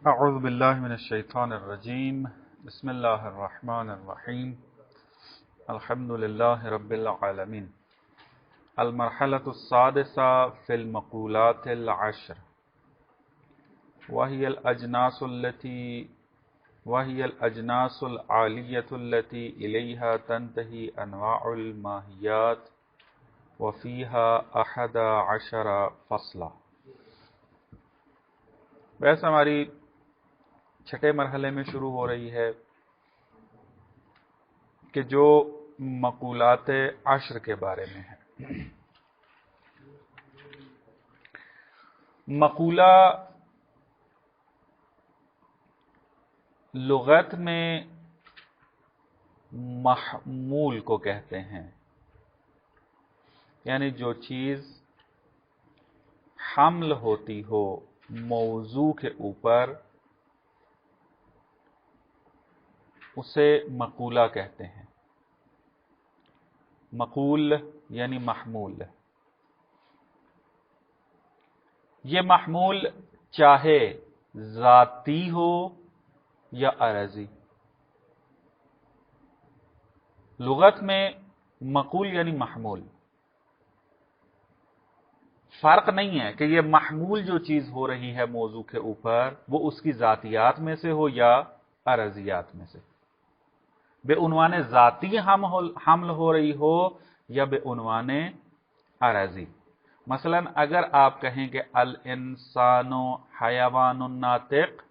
اعوذ باللہ من الشیطان الرجیم بسم اللہ الرحمن الرحیم الحمد للہ رب العالمین المرحلة السادسة في المقولات العشر وهي الأجناس العالية التي إليها تنتهي أنواع الماهيات وفيها 11 فصلا۔ بحث ہماری چھٹے مرحلے میں شروع ہو رہی ہے کہ جو مقولات عشر کے بارے میں ہے۔ مقولہ لغت میں محمول کو کہتے ہیں، یعنی جو چیز حمل ہوتی ہو موضوع کے اوپر اسے مقولہ کہتے ہیں۔ مقول یعنی محمول۔ یہ محمول چاہے ذاتی ہو یا عرضی۔ لغت میں مقول یعنی محمول، فرق نہیں ہے کہ یہ محمول جو چیز ہو رہی ہے موضوع کے اوپر وہ اس کی ذاتیات میں سے ہو یا عرضیات میں سے، بے عنوان ذاتی حمل ہو رہی ہو یا بے عنوان عرضی۔ مثلا اگر آپ کہیں کہ الانسان حیوان ناطق،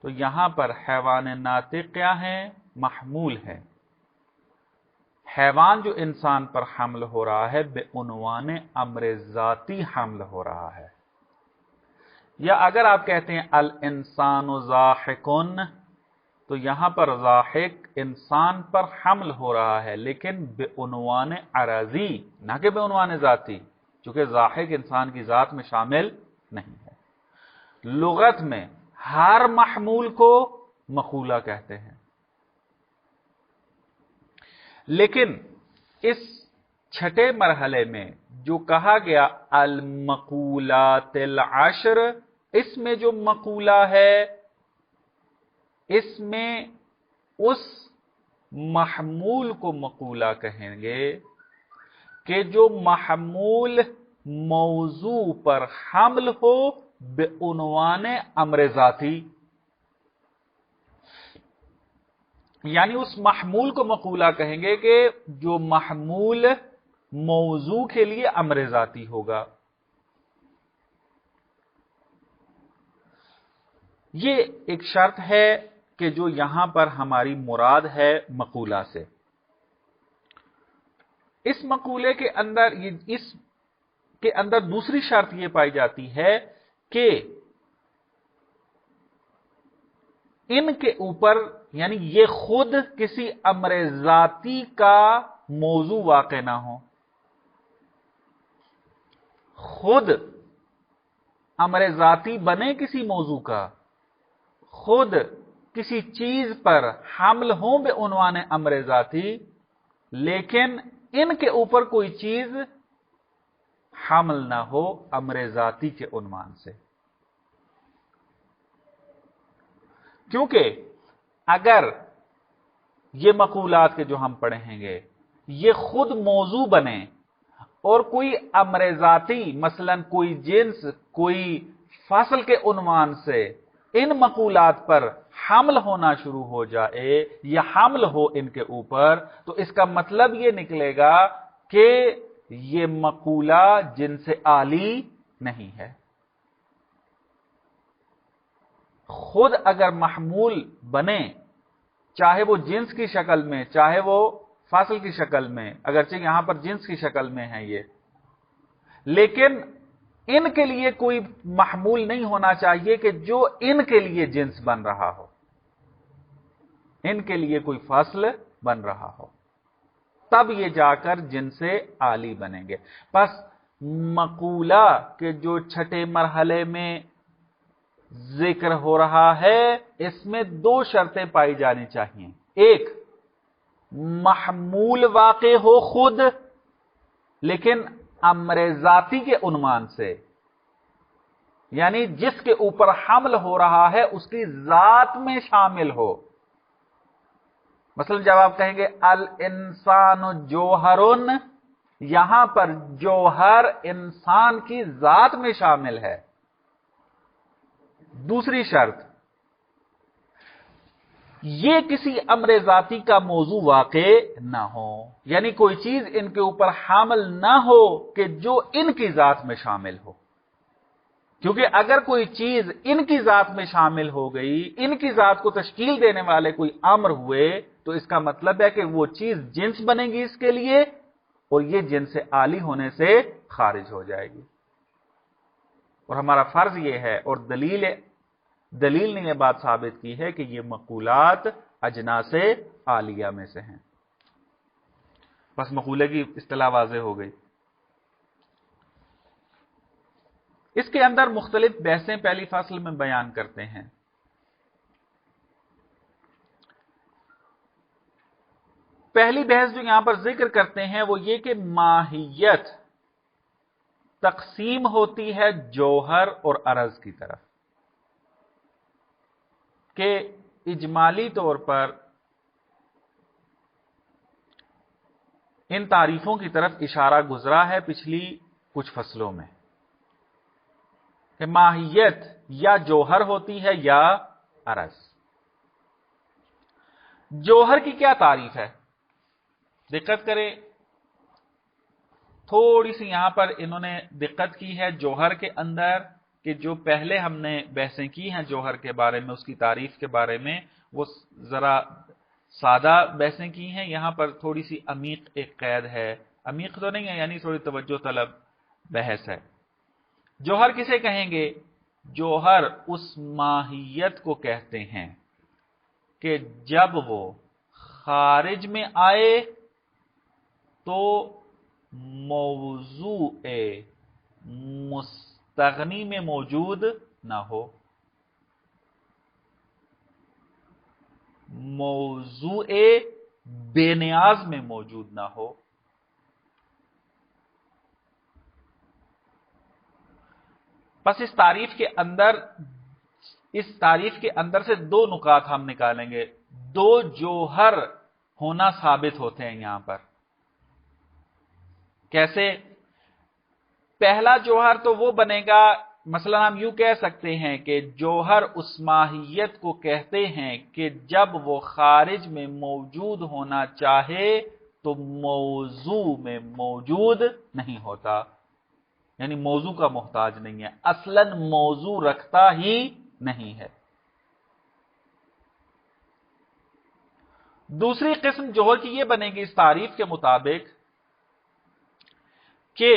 تو یہاں پر حیوان ناطق کیا ہے؟ محمول ہے۔ حیوان جو انسان پر حمل ہو رہا ہے بے عنوان امر ذاتی حمل ہو رہا ہے۔ یا اگر آپ کہتے ہیں الانسان ضاحکن، تو یہاں پر ضاحک انسان پر حمل ہو رہا ہے لیکن بے عنوان عرضی، نہ کہ بے عنوان ذاتی، چونکہ ضاحک انسان کی ذات میں شامل نہیں ہے۔ لغت میں ہر محمول کو مقولہ کہتے ہیں، لیکن اس چھٹے مرحلے میں جو کہا گیا المقولات العشر، اس میں جو مقولہ ہے اس میں اس محمول کو مقولہ کہیں گے کہ جو محمول موضوع پر حمل ہو بے عنوان امر ذاتی، یعنی اس محمول کو مقولہ کہیں گے کہ جو محمول موضوع کے لیے امر ذاتی ہوگا۔ یہ ایک شرط ہے کہ جو یہاں پر ہماری مراد ہے مقولہ سے۔ اس مقولے کے اندر دوسری شرط یہ پائی جاتی ہے کہ ان کے اوپر، یعنی یہ خود کسی امر ذاتی کا موضوع واقع نہ ہو، خود امر ذاتی بنے کسی موضوع کا، خود کسی چیز پر حمل ہوں بے عنوان امر ذاتی، لیکن ان کے اوپر کوئی چیز حمل نہ ہو امر ذاتی کے عنوان سے۔ کیونکہ اگر یہ مقولات کے جو ہم پڑھیں گے یہ خود موضوع بنے اور کوئی امر ذاتی، مثلا کوئی جنس، کوئی فصل کے عنوان سے ان مقولات پر حمل ہونا شروع ہو جائے یا حمل ہو ان کے اوپر، تو اس کا مطلب یہ نکلے گا کہ یہ مقولہ جنس عالی نہیں ہے۔ خود اگر محمول بنے، چاہے وہ جنس کی شکل میں چاہے وہ فصل کی شکل میں، اگرچہ یہاں پر جنس کی شکل میں ہے یہ، لیکن ان کے لیے کوئی محمول نہیں ہونا چاہیے کہ جو ان کے لیے جنس بن رہا ہو، ان کے لیے کوئی فصل بن رہا ہو، تب یہ جا کر جنس عالی بنیں گے۔ پس مقولہ کے جو چھٹے مرحلے میں ذکر ہو رہا ہے اس میں دو شرطیں پائی جانی چاہیے۔ ایک، محمول واقع ہو خود لیکن امر ذاتی کے عنوان سے، यानी जिसके ऊपर हमल हो रहा है उसकी जात में शामिल हो। मसलन जब आप कहेंगे अल इंसान जोहरुन, यहां पर जोहर इंसान की जात में शामिल है। दूसरी शर्त, ये किसी अम्र जाती का मौजू वाक़े ना हो, यानी कोई चीज इनके ऊपर हामिल ना हो कि जो इनकी जात में शामिल हो। क्योंकि अगर कोई चीज इनकी जात में शामिल हो गई, इनकी जात को तश्कील देने वाले कोई अम्र हुए, तो इसका मतलब है कि वो चीज जिन्स बनेगी इसके लिए, और ये जिन्स आली होने से खारिज हो जाएगी। और हमारा फर्ज ये है, और दलील ने यह बात साबित की है कि ये मकूलात अजनासे आलिया में से हैं। बस मकूले की इस्तिलाह वाज़ेह हो गई। इसके अंदर मुख्तलिफ बहसें पहली फसल में बयान करते हैं। पहली बहस जो यहां पर जिक्र करते हैं वो ये कि माहियत तकसीम होती है जौहर और अरज की तरफ, कि इजमाली तौर पर इन तारीफों की तरफ इशारा गुजरा है पिछली कुछ फसलों में, कि माहियत या जौहर होती है या अरज। जौहर की क्या तारीफ है, दिक्कत करें, थोड़ी सी यहां पर इन्होंने दिक्कत की है जौहर के अंदर, कि जो पहले हमने बहसें की हैं जौहर के बारे में, उसकी तारीफ के बारे में, वो जरा सादा बहसें की हैं। यहां पर थोड़ी सी अमीक एक कैद है, अमीक तो नहीं है, यानी थोड़ी तवज्जो तलब बहस है। जौहर किसे कहेंगे? जौहर उस माहियत को कहते हैं कि जब वो खारिज में आए तो मौजूए मुस्तगनी में मौजूद ना हो, मौजूए बेनियाज में मौजूद ना हो। बस इस तारीफ के अंदर से दो नुकात हम निकालेंगे। दो जौहर होना साबित होते हैं यहां पर। कैसे? पहला जौहर तो वो बनेगा, मसलन हम यूं कह सकते हैं कि जौहर उस माहियत को कहते हैं कि जब वो खारिज में मौजूद होना चाहे तो मौजू में मौजूद नहीं होता, यानी मौजू का मोहताज नहीं है, असलन मौजू रखता ही नहीं है। दूसरी किस्म जौहर की यह बनेगी इस तारीफ के मुताबिक कि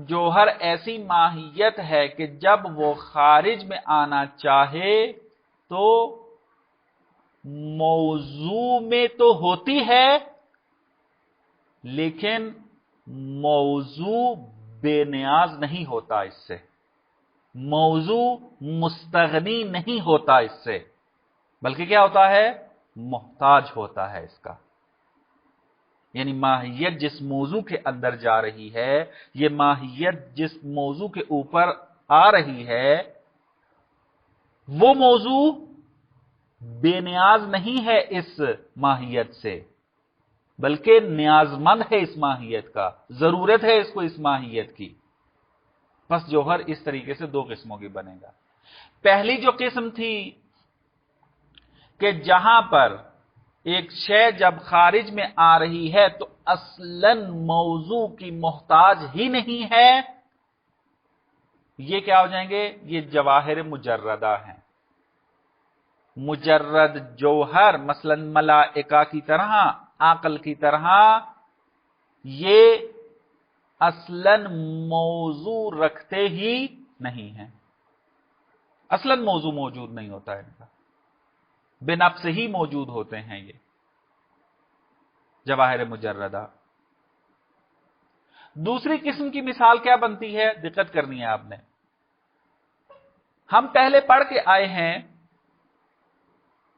जौहर ऐसी माहियत है कि जब वो खारिज में आना चाहे तो मौजू में तो होती है, लेकिन मौजू बेनियाज नहीं होता इससे, मौजू मुस्तगनी नहीं होता इससे, बल्कि क्या होता है? मोहताज होता है इसका। यानी माहियत जिस मौजू के अंदर जा रही है, यह माहियत जिस मौजू के ऊपर आ रही है, वो मौजू बेनियाज नहीं है इस माहियत से, बल्कि नियाजमंद है इस माहियत का, जरूरत है इसको इस माहियत की। बस जौहर इस तरीके से दो किस्मों की बनेगा। पहली जो किस्म थी कि जहां पर एक शय जब खारिज में आ रही है तो असलन मौजू की मोहताज ही नहीं है, ये क्या हो जाएंगे? ये जवाहिर मुजर्रदा हैं। मुजर्रद जौहर मसलन मलाइका की तरह, आकल की तरह, ये असलन मौजू रखते ही नहीं है, असलन मौजू मौजूद नहीं होता है इनका, बेनफ्स ही मौजूद होते हैं ये जवाहिर मुजर्रदा। दूसरी किस्म की मिसाल क्या बनती है, दिक्कत करनी है आपने। हम पहले पढ़ के आए हैं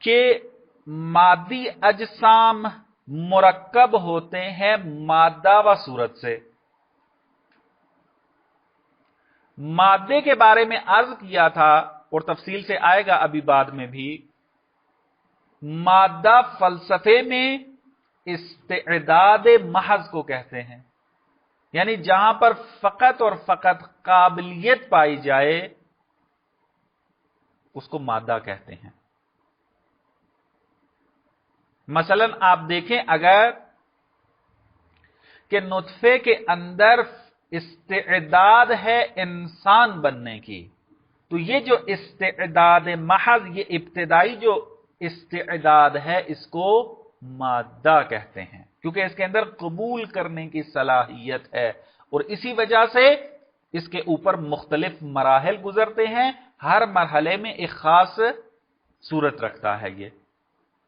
कि मादी अजसाम मुरक्कब होते हैं मादा व सूरत से। مادے کے بارے میں عرض کیا تھا اور تفصیل سے آئے گا ابھی بعد میں بھی، مادہ فلسفے میں استعداد محض کو کہتے ہیں، یعنی جہاں پر فقط اور فقط قابلیت پائی جائے اس کو مادہ کہتے ہیں۔ مثلا آپ دیکھیں اگر کہ نطفے کے اندر استعداد ہے انسان بننے کی، تو یہ جو استعداد محض، یہ ابتدائی جو استعداد ہے، اس کو مادہ کہتے ہیں، کیونکہ اس کے اندر قبول کرنے کی صلاحیت ہے، اور اسی وجہ سے اس کے اوپر مختلف مراحل گزرتے ہیں، ہر مرحلے میں ایک خاص صورت رکھتا ہے یہ۔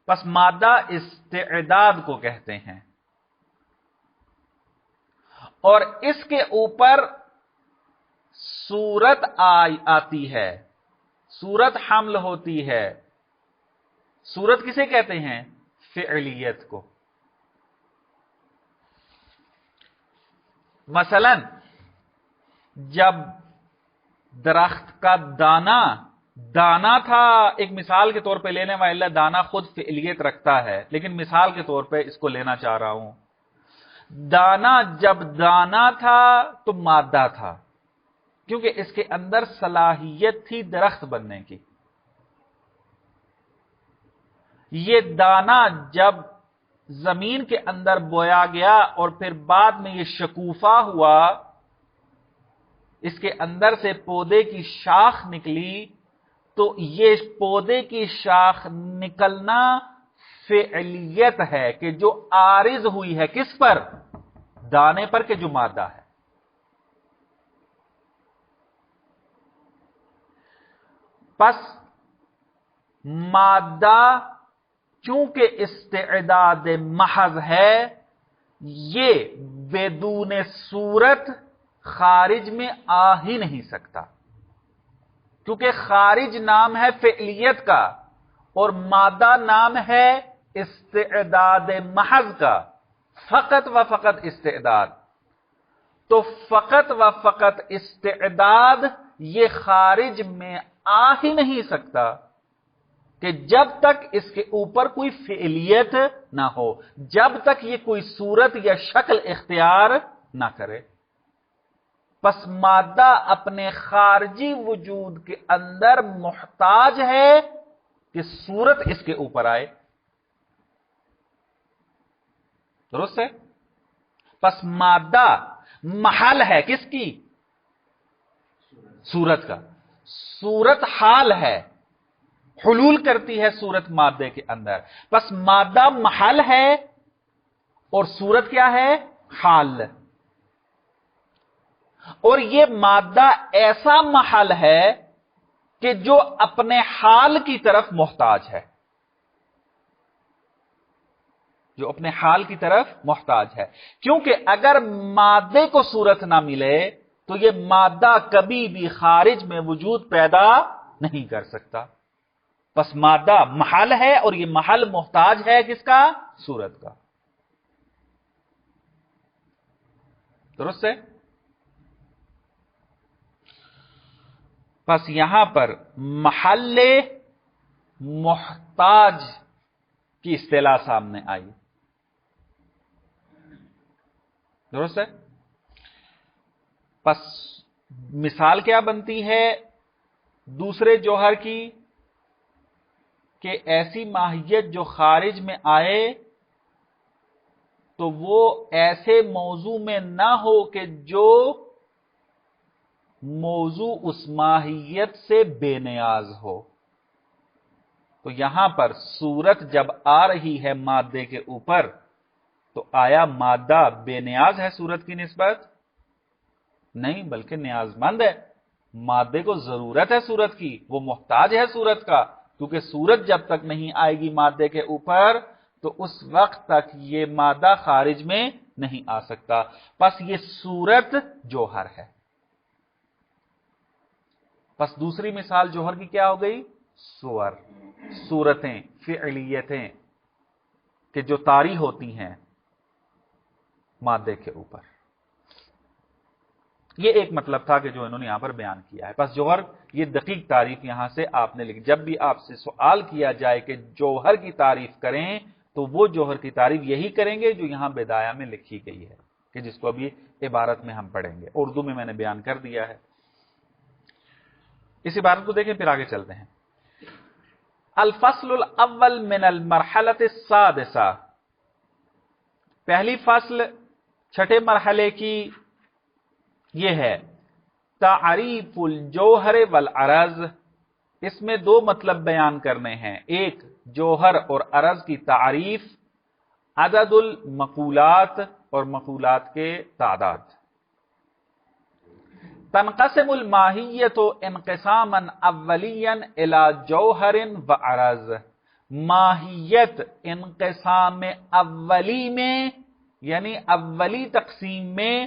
پس مادہ استعداد کو کہتے ہیں، اور اس کے اوپر صورت آتی ہے، صورت حمل ہوتی ہے۔ صورت کسے کہتے ہیں؟ فعلیت کو۔ مثلا جب درخت کا دانا تھا، ایک مثال کے طور پہ لینے والا، دانا خود فعلیت رکھتا ہے، لیکن مثال کے طور پہ اس کو لینا چاہ رہا ہوں۔ دانا جب دانا تھا تو مادہ تھا، کیونکہ اس کے اندر صلاحیت تھی درخت بننے کی۔ یہ دانا جب زمین کے اندر بویا گیا اور پھر بعد میں یہ شکوفہ ہوا، اس کے اندر سے پودے کی شاخ نکلی، تو یہ پودے کی شاخ نکلنا فعلیت ہے کہ جو عارض ہوئی ہے کس پر؟ دانے پر، کہ جو مادہ ہے۔ پس مادہ چونکہ استعداد محض ہے، یہ بدون صورت خارج میں آ ہی نہیں سکتا، کیونکہ خارج نام ہے فعلیت کا اور مادہ نام ہے استعداد محض کا، فقط و فقط استعداد۔ تو فقط و فقط استعداد یہ خارج میں آ ہی نہیں سکتا کہ جب تک اس کے اوپر کوئی فعلیت نہ ہو، جب تک یہ کوئی صورت یا شکل اختیار نہ کرے۔ پس مادہ اپنے خارجی وجود کے اندر محتاج ہے کہ صورت اس کے اوپر آئے۔ درست ہے؟ پس مادہ محل ہے کس کی؟ صورت کا۔ صورت حال ہے، حلول کرتی ہے صورت مادے کے اندر۔ پس مادہ محل ہے اور صورت کیا ہے؟ حال۔ اور یہ مادہ ایسا محل ہے کہ جو اپنے حال کی طرف محتاج ہے، جو اپنے حال کی طرف محتاج ہے، کیونکہ اگر مادے کو صورت نہ ملے تو یہ مادہ کبھی بھی خارج میں وجود پیدا نہیں کر سکتا۔ پس مادہ محل ہے اور یہ محل محتاج ہے کس کا؟ صورت کا۔ درست ہے؟ پس یہاں پر محل محتاج کی اصطلاح سامنے آئی۔ درست ہے؟ پس مثال کیا بنتی ہے دوسرے جوہر کی؟ کہ ایسی ماہیت جو خارج میں آئے تو وہ ایسے موضوع میں نہ ہو کہ جو موضوع اس ماہیت سے بے نیاز ہو۔ تو یہاں پر صورت جب آ رہی ہے مادے کے اوپر تو آیا مادہ بے نیاز ہے صورت کی نسبت؟ نہیں، بلکہ نیاز مند ہے۔ مادے کو ضرورت ہے صورت کی، وہ محتاج ہے صورت کا، کیونکہ صورت جب تک نہیں آئے گی مادے کے اوپر تو اس وقت تک یہ مادہ خارج میں نہیں آ سکتا۔ پس یہ صورت جوہر ہے۔ پس دوسری مثال جوہر کی کیا ہو گئی؟ صور، صورتیں، فعلیتیں کہ جو طاری ہوتی ہیں مادے کے اوپر۔ یہ ایک مطلب تھا کہ جو انہوں نے یہاں پر بیان کیا ہے. بس جوہر یہ دقیق تعریف یہاں سے آپ نے لکھی. جب بھی آپ سے سوال کیا جائے کہ جوہر کی تعریف کریں تو وہ جوہر کی تعریف یہی کریں گے جو یہاں بدایہ میں لکھی گئی ہے، کہ جس کو ابھی عبارت میں ہم پڑھیں گے. اردو میں نے بیان کر دیا ہے. اس عبارت کو دیکھیں پھر آگے چلتے ہیں. الفصل الاول من المرحلۃ السادسہ، پہلی فصل چھٹے مرحلے کی یہ ہے تعریف الجوہر والعرض. اس میں دو مطلب بیان کرنے ہیں. ایک جوہر اور عرض کی تعریف، عدد المقولات اور مقولات کے تعداد. تنقسم الماہیت انقساما اولیا الی جوہر وعرض. ماہیت انقسام اولی میں یعنی اولی تقسیم میں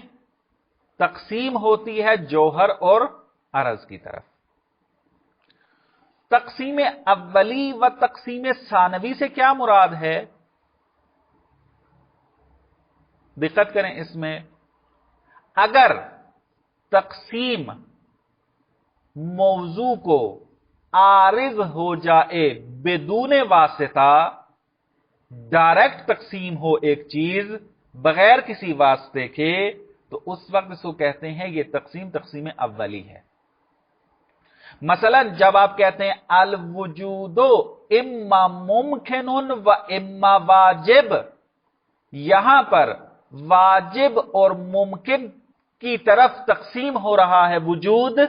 تقسیم ہوتی ہے جوہر اور عرض کی طرف. تقسیم اولی و تقسیم ثانوی سے کیا مراد ہے؟ دقت کریں اس میں. اگر تقسیم موضوع کو عارض ہو جائے بدون واسطہ، ڈائریکٹ تقسیم ہو ایک چیز بغیر کسی واسطے کے، تو اس وقت اس کو کہتے ہیں یہ تقسیم اولی ہے. مثلا جب آپ کہتے ہیں الوجود اما ممکن و اما واجب، یہاں پر واجب اور ممکن کی طرف تقسیم ہو رہا ہے وجود،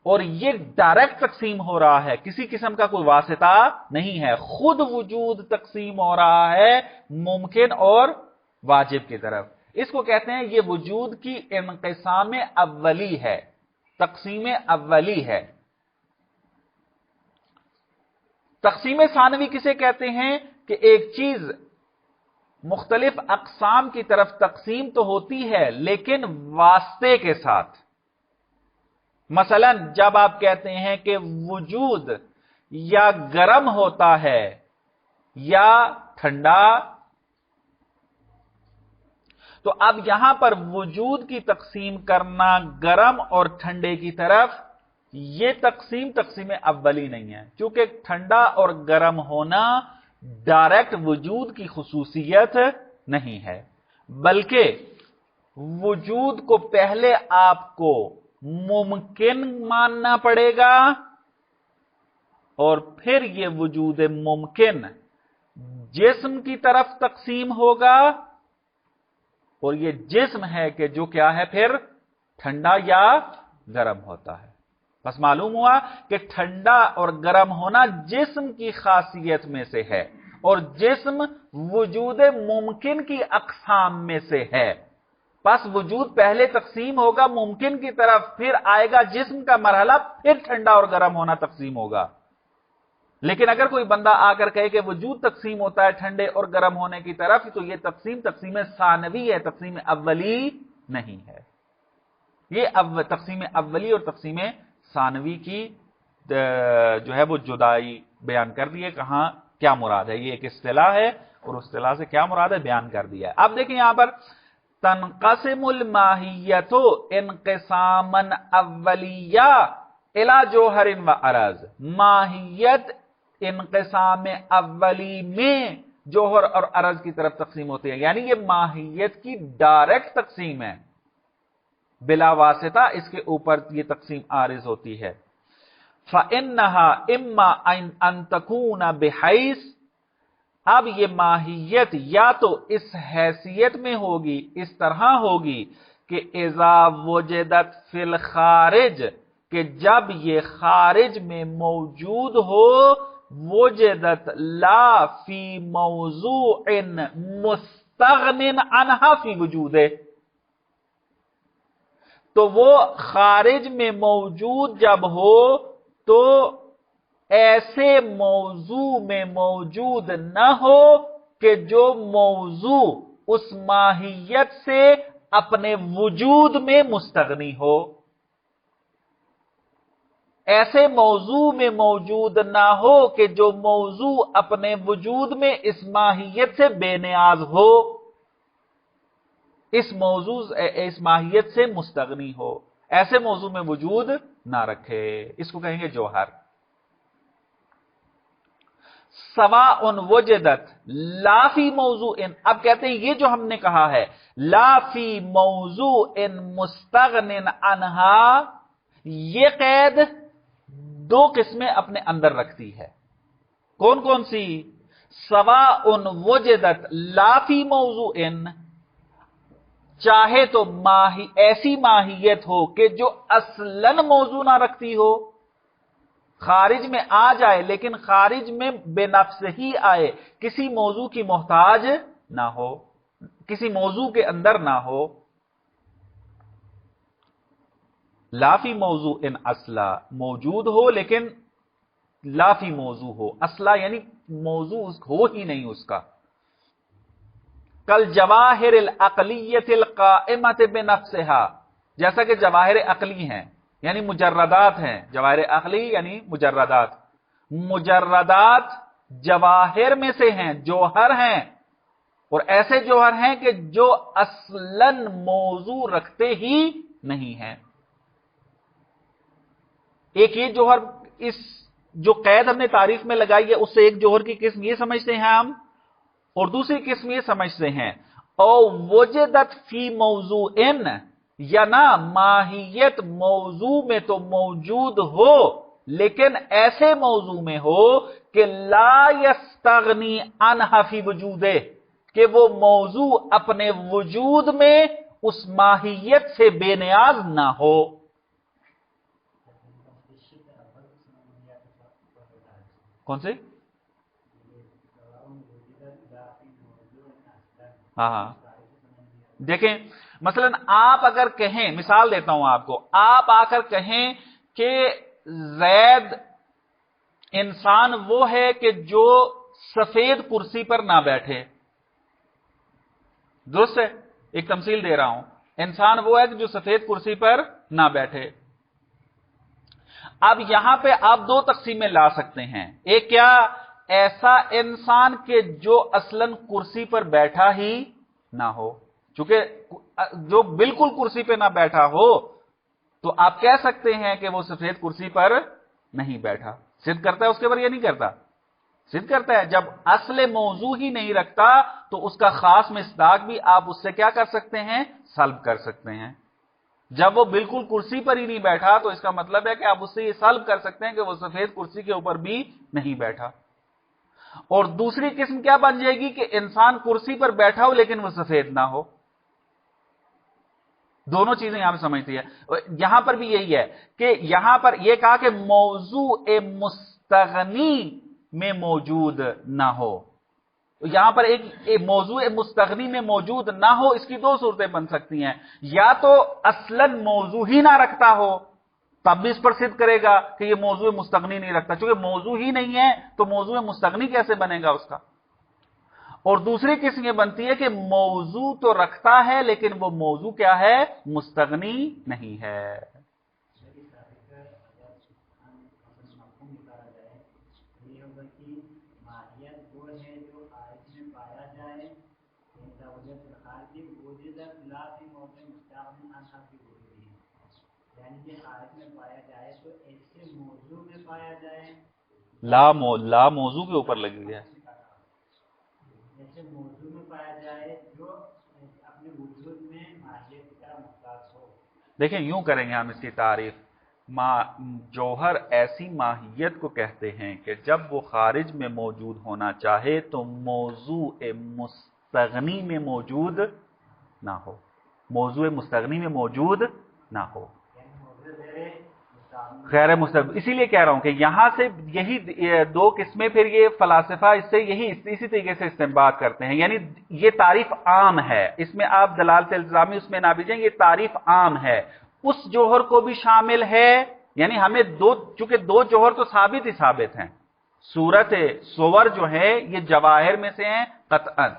اور یہ ڈائریکٹ تقسیم ہو رہا ہے، کسی قسم کا کوئی واسطہ نہیں ہے. خود وجود تقسیم ہو رہا ہے ممکن اور واجب کی طرف. اس کو کہتے ہیں یہ وجود کی انقسام اولی ہے، تقسیم اولی ہے. تقسیم ثانوی کسے کہتے ہیں؟ کہ ایک چیز مختلف اقسام کی طرف تقسیم تو ہوتی ہے لیکن واسطے کے ساتھ. مثلا جب آپ کہتے ہیں کہ وجود یا گرم ہوتا ہے یا ٹھنڈا، تو اب یہاں پر وجود کی تقسیم کرنا گرم اور ٹھنڈے کی طرف، یہ تقسیم اولی نہیں ہے، چونکہ ٹھنڈا اور گرم ہونا ڈائریکٹ وجود کی خصوصیت نہیں ہے، بلکہ وجود کو پہلے آپ کو ممکن ماننا پڑے گا اور پھر یہ وجود ممکن جسم کی طرف تقسیم ہوگا، اور یہ جسم ہے کہ جو کیا ہے پھر ٹھنڈا یا گرم ہوتا ہے. بس معلوم ہوا کہ ٹھنڈا اور گرم ہونا جسم کی خاصیت میں سے ہے، اور جسم وجود ممکن کی اقسام میں سے ہے. بس وجود پہلے تقسیم ہوگا ممکن کی طرف، پھر آئے گا جسم کا مرحلہ، پھر ٹھنڈا اور گرم ہونا تقسیم ہوگا. لیکن اگر کوئی بندہ آ کر کہے کہ وجود تقسیم ہوتا ہے ٹھنڈے اور گرم ہونے کی طرف، تو یہ تقسیم ثانوی ہے، تقسیم اولی نہیں ہے. یہ تقسیم اولی اور تقسیم ثانوی کی جو ہے وہ جدائی بیان کر دی ہے. کہاں کیا مراد ہے؟ یہ ایک اصطلاح ہے اور اس اصطلاح سے کیا مراد ہے بیان کر دیا ہے. اب دیکھیں یہاں پر تنقسم الماہیت انقساما اولیہ الی جوہر و عرض. ماہیت انقسام اولی میں جوہر اور عرض کی طرف تقسیم ہوتی ہے، یعنی یہ ماہیت کی ڈائریکٹ تقسیم ہے، بلا واسطہ اس کے اوپر یہ تقسیم عارض ہوتی ہے. فَإِنَّهَا إِمَّا أَن تَكُونَ بِحَيْث، اب یہ ماہیت یا تو اس حیثیت میں ہوگی، اس طرح ہوگی کہ اذا وجدت فی الخارج، کہ جب یہ خارج میں موجود ہو، وجدت لا فی موضوع مستغن عنہا فی وجودہ، تو وہ خارج میں موجود جب ہو تو ایسے موضوع میں موجود نہ ہو کہ جو موضوع اس ماہیت سے اپنے وجود میں مستغنی ہو. ایسے موضوع میں موجود نہ ہو کہ جو موضوع اپنے وجود میں اس ماہیت سے بے نیاز ہو. اس موضوع اس ماہیت سے مستغنی ہو، ایسے موضوع میں وجود نہ رکھے، اس کو کہیں گے جوہر۔ سواء وجدت لا فی موضوع، اب کہتے ہیں یہ جو ہم نے کہا ہے لا فی موضوع مستغن عنہا، یہ قید دو قسمیں اپنے اندر رکھتی ہے۔ کون کون سی؟ سواء وجدت لا فی موضوع، چاہے تو ایسی ماہیت ہو کہ جو اصلاً موضوع نہ رکھتی ہو، خارج میں آ جائے لیکن خارج میں بے نفس ہی آئے، کسی موضوع کی محتاج نہ ہو، کسی موضوع کے اندر نہ ہو۔ لا فی موضوع اصلا، موجود ہو لیکن لا فی موضوع ہو، اصلا یعنی موضوع ہو ہی نہیں اس کا۔ کل جواہر العقلیت القائمۃ بنفسہا، جیسا کہ جواہر عقلی ہیں یعنی مجردات ہیں، جواہر عقلی یعنی مجردات، مجردات جواہر میں سے ہیں، جوہر ہیں، اور ایسے جوہر ہیں کہ جو اصلاً موضوع رکھتے ہی نہیں ہیں۔ ایک یہ جوہر، اس جو قید ہم نے تعریف میں لگائی ہے اس سے ایک جوہر کی قسم یہ سمجھتے ہیں ہم، اور دوسری قسم یہ سمجھتے ہیں او وجدت فی موضوع، یا نہ ماہیت موضوع میں تو موجود ہو لیکن ایسے موضوع میں ہو کہ لا یستغنی عنہا فی وجودہ، کہ وہ موضوع اپنے وجود میں اس ماہیت سے بے نیاز نہ ہو۔ کون سے؟ ہاں دیکھیں، مثلا آپ اگر کہیں، مثال دیتا ہوں آپ کو، آپ آ کر کہیں کہ زید انسان وہ ہے کہ جو سفید کرسی پر نہ بیٹھے، درست ہے؟ ایک تمثیل دے رہا ہوں، انسان وہ ہے کہ جو سفید کرسی پر نہ بیٹھے۔ اب یہاں پہ آپ دو تقسیمیں لا سکتے ہیں، ایک کیا؟ ایسا انسان کہ جو اصلاً کرسی پر بیٹھا ہی نہ ہو، چونکہ جو بالکل کرسی پہ نہ بیٹھا ہو تو آپ کہہ سکتے ہیں کہ وہ سفید کرسی پر نہیں بیٹھا۔ صدق کرتا ہے اس کے پر یا نہیں کرتا؟ صدق کرتا ہے۔ جب اصل موضوع ہی نہیں رکھتا تو اس کا خاص مصداق بھی آپ اس سے کیا کر سکتے ہیں؟ سلب کر سکتے ہیں۔ جب وہ بالکل کرسی پر ہی نہیں بیٹھا تو اس کا مطلب ہے کہ آپ اس سے یہ سلب کر سکتے ہیں کہ وہ سفید کرسی کے اوپر بھی نہیں بیٹھا۔ اور دوسری قسم کیا بن جائے گی کہ انسان کرسی پر بیٹھا ہو لیکن وہ سفید نہ ہو۔ دونوں چیزیں یہاں پہ سمجھتی ہے۔ یہاں پر بھی یہی ہے کہ یہاں پر یہ کہا کہ موضوع مستغنی میں موجود نہ ہو، یہاں پر ایک موضوع مستغنی میں موجود نہ ہو، اس کی دو صورتیں بن سکتی ہیں، یا تو اصلاً موضوع ہی نہ رکھتا ہو تب بھی اس پر صدق کرے گا کہ یہ موضوع مستغنی نہیں رکھتا، چونکہ موضوع ہی نہیں ہے تو موضوع مستغنی کیسے بنے گا اس کا۔ اور دوسری قسم یہ بنتی ہے کہ موضوع تو رکھتا ہے لیکن وہ موضوع کیا ہے؟ مستغنی نہیں ہے۔ لا موضوع کے اوپر لگی ہے، موضوع میں پایا جائے جو اپنے وجود میں ماہیت کی طرح محتاج ہو۔ دیکھیں یوں کریں گے ہم اس کی تعریف، جوہر ایسی ماہیت کو کہتے ہیں کہ جب وہ خارج میں موجود ہونا چاہے تو موضوع مستغنی میں موجود نہ ہو، موضوع مستغنی میں موجود نہ ہو، غیر مستغنی۔ اسی لیے کہہ رہا ہوں کہ یہاں سے یہی دو قسمیں پھر یہ فلاسفہ اس سے اسی طریقے سے استنباط کرتے ہیں، یعنی یہ تعریف عام ہے، اس میں آپ دلالت الزامی اس میں نہ بھیجیں، یہ تعریف عام ہے، اس جوہر کو بھی شامل ہے، یعنی ہمیں چونکہ دو جوہر تو ثابت ہی ثابت ہیں، صورت صور جو ہے یہ جواہر میں سے ہیں قطعاً،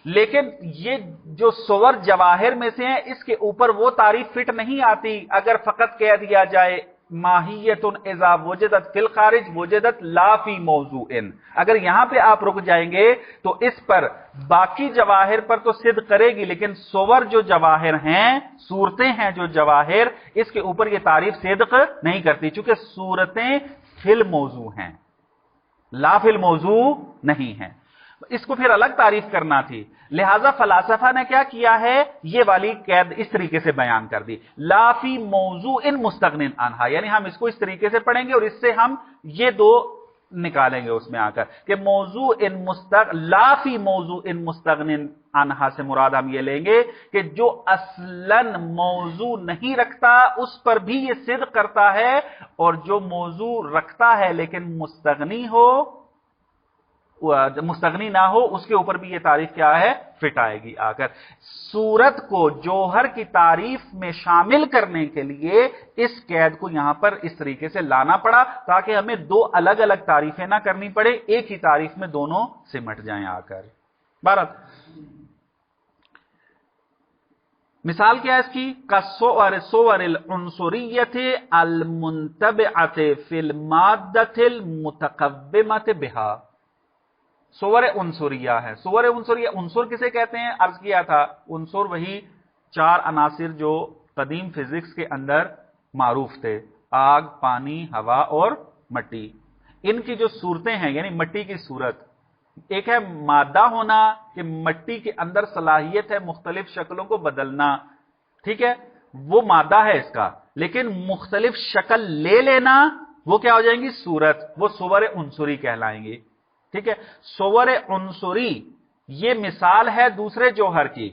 لیکن یہ جو صور جواہر میں سے ہیں اس کے اوپر وہ تعریف فٹ نہیں آتی اگر فقط کہہ دیا جائے माहियतुन इज़ा वुजिदत फिल खारिज वुजिदत ला फी मौज़ूइन। अगर यहां पे आप रुक जाएंगे तो इस पर बाकी जवाहिर पर तो सिद्ध करेगी, लेकिन सोवर जो जवाहिर हैं, सूरतें हैं जो जवाहिर, इसके ऊपर ये तारीफ सिद्ध नहीं करती, चूंकि सूरतें फिल मौजू हैं, ला फिल मौजू नहीं है। इसको फिर अलग तारीफ करना थी, लिहाजा फलासफा ने क्या किया है, ये वाली कैद इस तरीके से बयान कर दी, लाफी मौजू इन मुस्तगनिन अनहा, यानी हम इसको इस तरीके से पढ़ेंगे और इससे हम ये दो निकालेंगे उसमें आकर कि मौजू इन लाफी मौजू इन मुस्तगनिन अनहा से मुराद हम ये लेंगे कि जो असलन मौजू नहीं रखता उस पर भी ये सिद्ध करता है, और जो मौजू रखता है लेकिन मुस्तगनी ना हो उसके ऊपर भी ये तारीफ क्या है, फिट आएगी आकर। सूरत को जौहर की तारीफ में शामिल करने के लिए इस कैद को यहां पर इस तरीके से लाना पड़ा, ताकि हमें दो अलग अलग तारीफें ना करनी पड़े, एक ही तारीफ में दोनों सिमट जाएं आकर। भारत मिसाल क्या है इसकी, कसोवरिल उन्सुरिय्यति अल मुंतबिअति फिल माद्दतिल मुतकव्विमति बिहा। सोवर उन्सुरिया है। सोवर उन्सुरिया, उन्सुर किसे कहते हैं, अर्ज किया था, उन्सुर वही चार अनासिर जो कदीम फिजिक्स के अंदर मारूफ थे, आग, पानी, हवा और मट्टी। इनकी जो सूरतें हैं, यानी मट्टी की सूरत, एक है मादा होना कि मट्टी के अंदर सलाहियत है मुख्तलिफ शक्लों को बदलना, ठीक है, वो मादा है इसका, लेकिन मुख्तलिफ शक्ल ले लेना वो क्या हो जाएंगी, सूरत, वो सोवर उन्सुरी कहलाएंगी। ठीक है, सोवर उन्सुरी ये मिसाल है दूसरे जौहर की।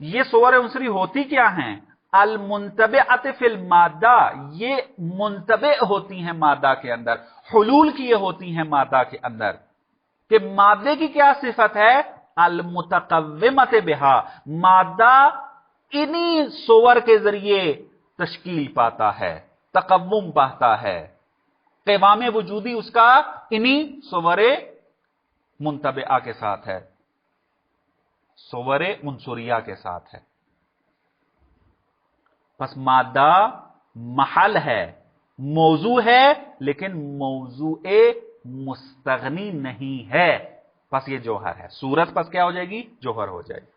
ये सोवर उन्सुरी होती क्या हैं, अल मुंतबिअत फिल मादा, ये मुंतबे होती हैं मादा के अंदर, हुलूल किए होती हैं मादा के अंदर। कि मादे की क्या सिफत है, अल मुतकव्विमत बिहा, मादा इन्हीं सोवर के जरिए तश्कील पाता है, तकव्वुम पाता है, क़िवाम वजूदी उसका इन्हीं सोवरे मुंतबिआ के साथ है, सोवरे उन्सुरिया के साथ है। बस मादा महल है, मौजू है, लेकिन मौजूए मुस्तगनी नहीं है, बस ये जौहर है। सूरत बस क्या हो जाएगी, जौहर हो जाएगी।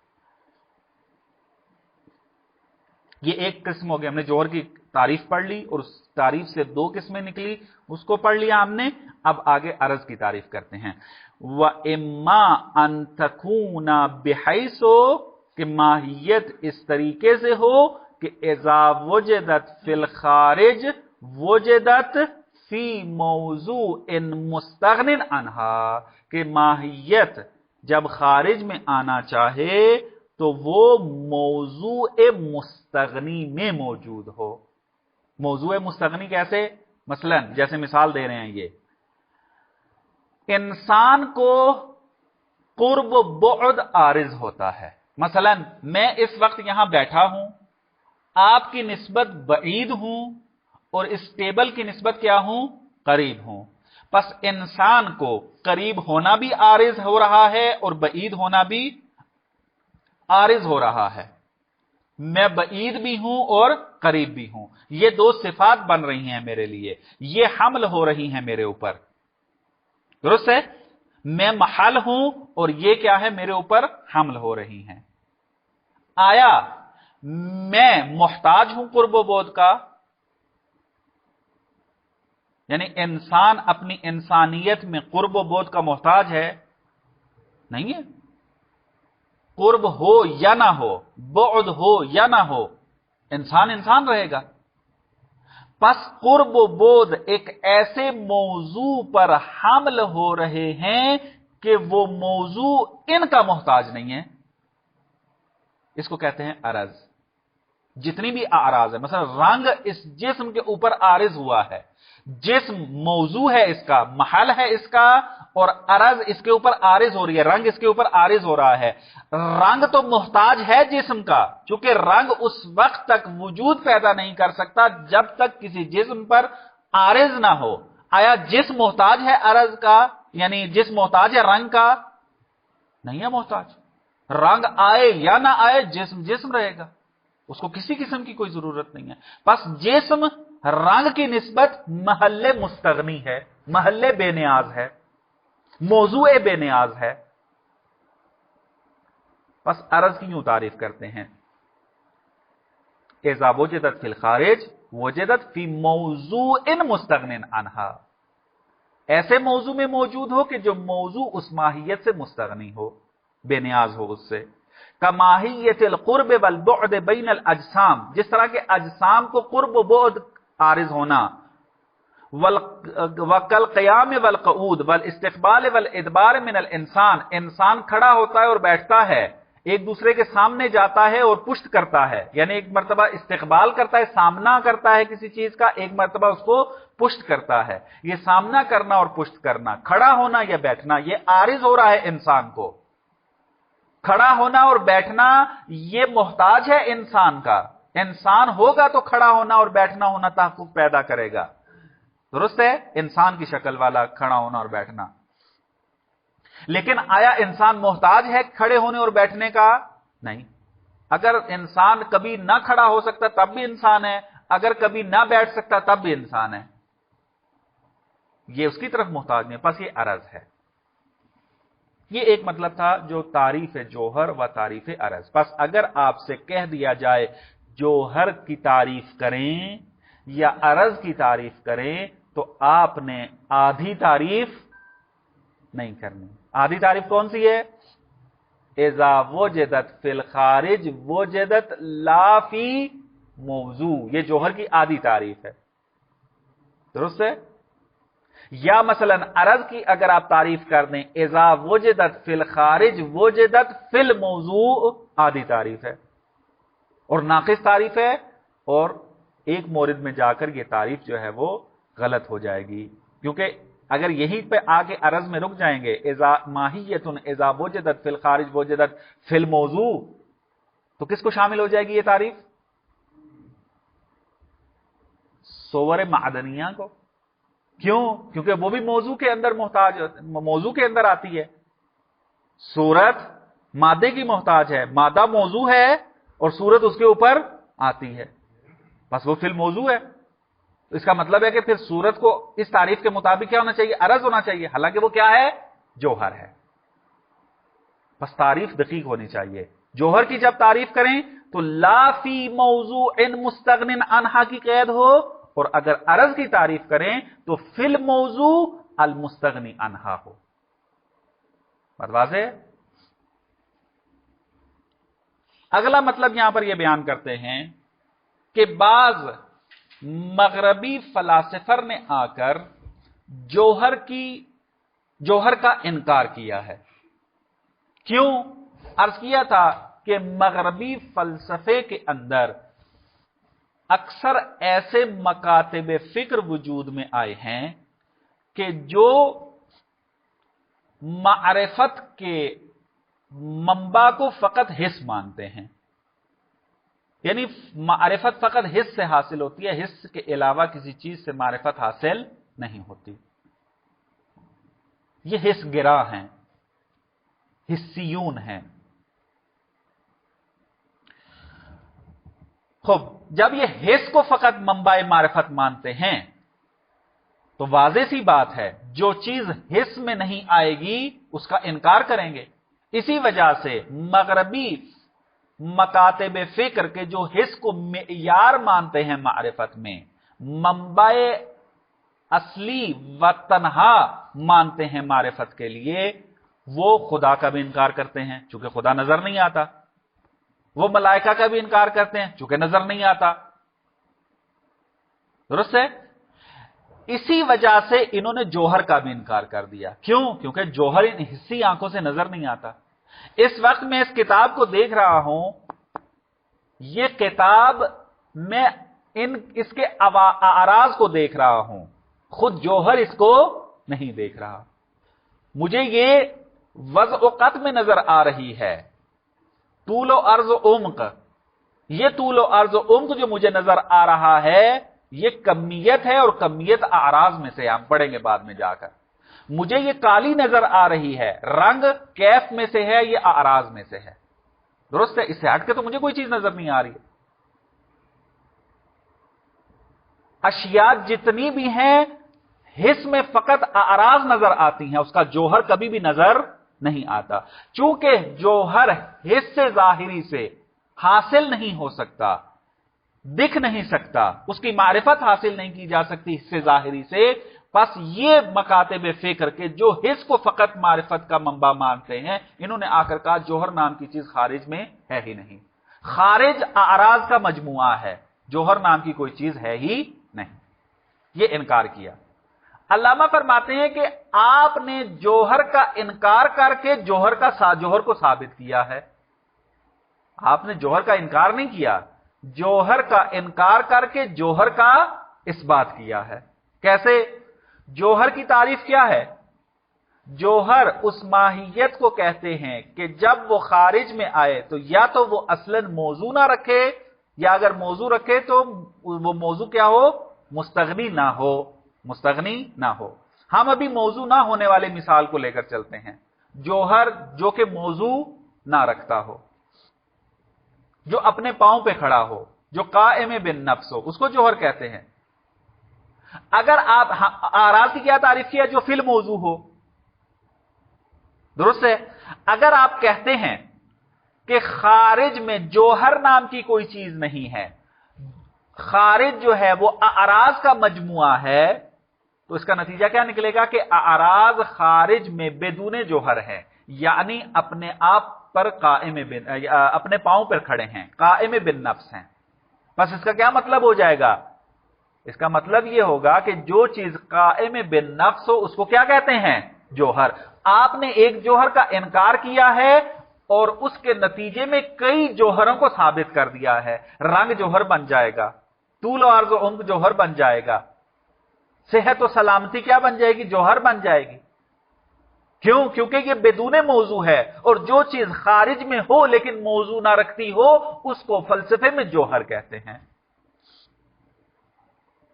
ये एक किस्म हो गया, हमने जौहर की तारीफ पढ़ ली और उस तारीफ से दो किस्में निकली, उसको पढ़ लिया हमने। अब आगे अर्ज की तारीफ करते हैं। व इम्मा अन तकूना बिहैसो, कि माहियत इस तरीके से हो कि इज़ा वुजिदत फिल खारिज वुजिदत फी मौजू इन मुस्तगनिन अनहा, कि माहियत जब खारिज में आना चाहे तो वो मौजू मुस्तगनी में मौजूद हो। मौजू मुस्तगनी कैसे, मसलन जैसे मिसाल दे रहे हैं, ये इंसान को कुर्ब बुअद आरिज होता है। मसलन मैं इस वक्त यहां बैठा हूं, आपकी निस्बत बईद हूं और इस टेबल की निस्बत क्या हूं, करीब हूं। बस इंसान को करीब होना भी आरिज हो रहा है और बईद होना भी आरिज हो रहा है। मैं बईद भी हूं और करीब भी हूं, ये दो सिफात बन रही हैं मेरे लिए, ये हमल हो रही हैं मेरे ऊपर, दुरुस्त है। मैं महल हूं और ये क्या है, मेरे ऊपर हमल हो रही हैं। आया मैं मोहताज हूं कुर्ब बोध का, यानी इंसान अपनी इंसानियत में कुर्ब बोध का मोहताज है, नहीं है। कुर्ब हो या ना हो, बुअद हो या ना हो, इंसान इंसान रहेगा। बस कुर्ब बोध एक ऐसे मौजू पर हमल हो रहे हैं कि वो मौजू इनका मोहताज नहीं है, इसको कहते हैं अरज। जितनी भी आराज है, मतलब रंग इस जिस्म के ऊपर आरिज हुआ है, जिस्म मौजू है इसका, महल है इसका, और अरज इसके ऊपर आरिज हो रही है, रंग इसके ऊपर आरिज हो रहा है। रंग तो मोहताज है जिस्म का, चूंकि रंग उस वक्त तक वजूद पैदा नहीं कर सकता जब तक किसी जिस्म पर आरिज ना हो। आया जिस्म मोहताज है अरज का, यानी जिस्म मोहताज है रंग का, नहीं है मोहताज। रंग आए या ना आए जिस्म जिस्म रहेगा, उसको किसी किस्म की कोई जरूरत नहीं है। बस जिस्म रंग की निस्बत महल्ले मुस्तगनी है, महल्ले बेनियाज है, मौजूए बेनियाज है। बस अरज की यूं तारीफ करते हैं, इज़ा वुजिदत फिल खारिज वुजिदत फी मौजूइन मुस्तगनिन अन्हा, ऐसे मौजू में मौजूद हो कि जो मौजू उस माहियत से मुस्तगनी हो, बेनियाज हो उससे। का माहियतिल कुर्ब वल बुअद बैनल अजसाम, जिस तरह के अजसाम को कुर्ब व बुअद आरिज होना, वकल क़याम वल क़ऊद वल इस्तिक़बाल वल इदबार मिनल इंसान, इंसान खड़ा होता है और बैठता है, एक दूसरे के सामने जाता है और पुष्ट करता है, यानी एक मर्तबा इस्तिक़बाल करता है, सामना करता है किसी चीज का, एक मर्तबा उसको पुष्ट करता है। ये सामना करना और पुष्ट करना, खड़ा होना या बैठना, ये आरिज हो रहा है इंसान को। खड़ा होना और बैठना ये मोहताज है इंसान का, इंसान होगा तो खड़ा होना और बैठना होना तहफ़्फ़ुज़ पैदा करेगा। दुरुस्त है, इंसान की शक्ल वाला खड़ा होना और बैठना। लेकिन आया इंसान मोहताज है खड़े होने और बैठने का? नहीं। अगर इंसान कभी ना खड़ा हो सकता तब भी इंसान है, अगर कभी ना बैठ सकता तब भी इंसान है, ये उसकी तरफ मोहताज नहीं। बस ये अरज है। ये एक मतलब था जो तारीफ जोहर व तारीफ अरज। बस अगर आपसे कह दिया जाए जोहर की तारीफ करें या अरज की तारीफ करें, तो आपने आधी तारीफ नहीं करनी। आधी तारीफ कौन सी है? इज़ा वुजिदत फिल खारिज वुजिदत ला फी मौजू, ये जोहर की आधी तारीफ है। दुरुस्त है? या मसलन अरज की अगर आप तारीफ कर दें, इज़ा वुजिदत फिल खारिज वुजिदत फिल मौजू, आधी तारीफ है और नाकिस तारीफ है, और एक मोरिद में जाकर यह तारीफ जो है वो गलत हो जाएगी। क्योंकि अगर यहीं पे आके अरज में रुक जाएंगे, इज़ा माहियतुन इज़ा वुजिदत फिल खारिज वुजिदत फिल मौजू, तो किसको शामिल हो जाएगी ये तारीफ? सोवर मादनिया को। क्यों? क्योंकि वो भी मौजू के अंदर मोहताज, मौजू के अंदर आती है। सूरत मादे की मोहताज है, मादा मौजू है और सूरत उसके ऊपर आती है, बस वो फिल मौजू है। तो इसका मतलब है कि फिर सूरत को इस तारीफ के मुताबिक क्या होना चाहिए? अरज होना चाहिए, हालांकि वो क्या है? जोहर है। बस तारीफ दकीक होनी चाहिए। जोहर की जब तारीफ करें तो ला फी मौजू इन मुस्तगनिन अन्हा की कैद हो, और अगर अरज की तारीफ करें तो फिल मौजू अल मुस्तगनी अन्हा हो। बात वाज़ेह? अगला मतलब यहां पर यह बयान करते हैं कि बाज मगरबी फलासिफर ने आकर जोहर का इनकार किया है। क्यों? अर्ज किया था कि मगरबी फलसफे के अंदर अक्सर ऐसे मकातिब फिक्र वजूद में आए हैं कि जो मारिफत के मंबा को फकत हिस्स मानते हैं, यानी मारिफत फकत हिस्स से हासिल होती है, हिस्स के अलावा किसी चीज से मारिफत हासिल नहीं होती। ये हिस्स गिरा हैं, हिस्सियून हैं। खूब, जब ये हिस्स को फकत मंबाए मारिफत मानते हैं तो वाज़ेह सी बात है जो चीज हिस्स में नहीं आएगी उसका इनकार करेंगे। इसी वजह से मगरबी मकातिब फिक्र के जो हिस्स को मेयार मानते हैं मारिफत में, मंबाए असली व तन्हा मानते हैं मारिफत के लिए, वो खुदा का भी इनकार करते हैं चूंकि खुदा नजर नहीं आता। वो मलाइका का भी इनकार करते हैं चूंकि नजर नहीं आता। दुरुस्त है? इसी वजह से इन्होंने जोहर का भी इनकार कर दिया। क्यों? क्योंकि जोहर इन हिस्सी आंखों से नजर नहीं आता। इस वक्त मैं इस किताब को देख रहा हूं, यह किताब मैं इसके आराज को देख रहा हूं, खुद जोहर इसको नहीं देख रहा। मुझे यह वज़-ओ-क़त में नजर आ रही है, तूलो अर्ज़ उम्क, यह तूलो अर्ज़ उम्क जो मुझे नजर आ रहा है यह कमियत है, और कमियत आराज में से हम पढ़ेंगे बाद में जाकर। मुझे यह काली नजर आ रही है, रंग कैफ में से है, यह आराज में से है। दुरुस्त है? इससे हट के तो मुझे कोई चीज नजर नहीं आ रही है। अशिया जितनी भी हैं हिस्स में फकत आराज नजर आती हैं, उसका जौहर कभी भी नजर नहीं आता। चूंकि जौहर हिस्स से जाहिरी से हासिल नहीं हो सकता, दिख नहीं सकता, उसकी मारिफत हासिल नहीं की जा सकती हिस्से जाहिरी से, बस ये मकातिब फिक्र के जो हिस्स को फकत मारिफत का मंबा मानते हैं, इन्होंने आकर कहा जौहर नाम की चीज खारिज में है ही नहीं, खारिज आराज का मजमुआ है, जौहर नाम की कोई चीज है ही नहीं। ये इनकार किया। अल्लामा फरमाते हैं कि आपने जौहर का इनकार करके जौहर को साबित किया है। आपने जौहर का इनकार नहीं किया, जौहर का इनकार करके जौहर का इस्बात किया है। कैसे? जौहर की तारीफ क्या है? जौहर उस माहियत को कहते हैं कि जब वो खारिज में आए तो या तो वो असलन मौजू ना रखे, या अगर मौजू रखे तो वो मौजू क्या हो? मुस्तगनी ना हो, मुस्तगनी ना हो। हम अभी मौजू ना होने वाले मिसाल को लेकर चलते हैं। जौहर जो कि मौजू ना रखता हो, जो अपने पांव पे खड़ा हो, जो कायम बिन नफ्स हो, उसको जौहर कहते हैं। अगर आप आराज की क्या तारीफ किया? जो फिल मौजू हो, दुरुस्त है। अगर आप कहते हैं कि खारिज में जौहर नाम की कोई चीज नहीं है, खारिज जो है वो आराज का मजमुआ है, तो इसका नतीजा क्या निकलेगा कि आराज खारिज में बेदूने जौहर है, यानी अपने आप पर अपने पांव पर खड़े हैं, कायम बिन नफ्स हैं। बस इसका क्या मतलब हो जाएगा? इसका मतलब यह होगा कि जो चीज कायम बिन नफ्स हो उसको क्या कहते हैं? जौहर। आपने एक जौहर का इनकार किया है और उसके नतीजे में कई जौहरों को साबित कर दिया है। रंग जौहर बन जाएगा, तूल और अर्ज़ उम्र जौहर बन जाएगा, सेहत और सलामती क्या बन जाएगी? जौहर बन जाएगी। क्यों? क्योंकि ये बेदूने मौजू है, और जो चीज खारिज में हो लेकिन मौजू ना रखती हो उसको फलसफे में जौहर कहते हैं।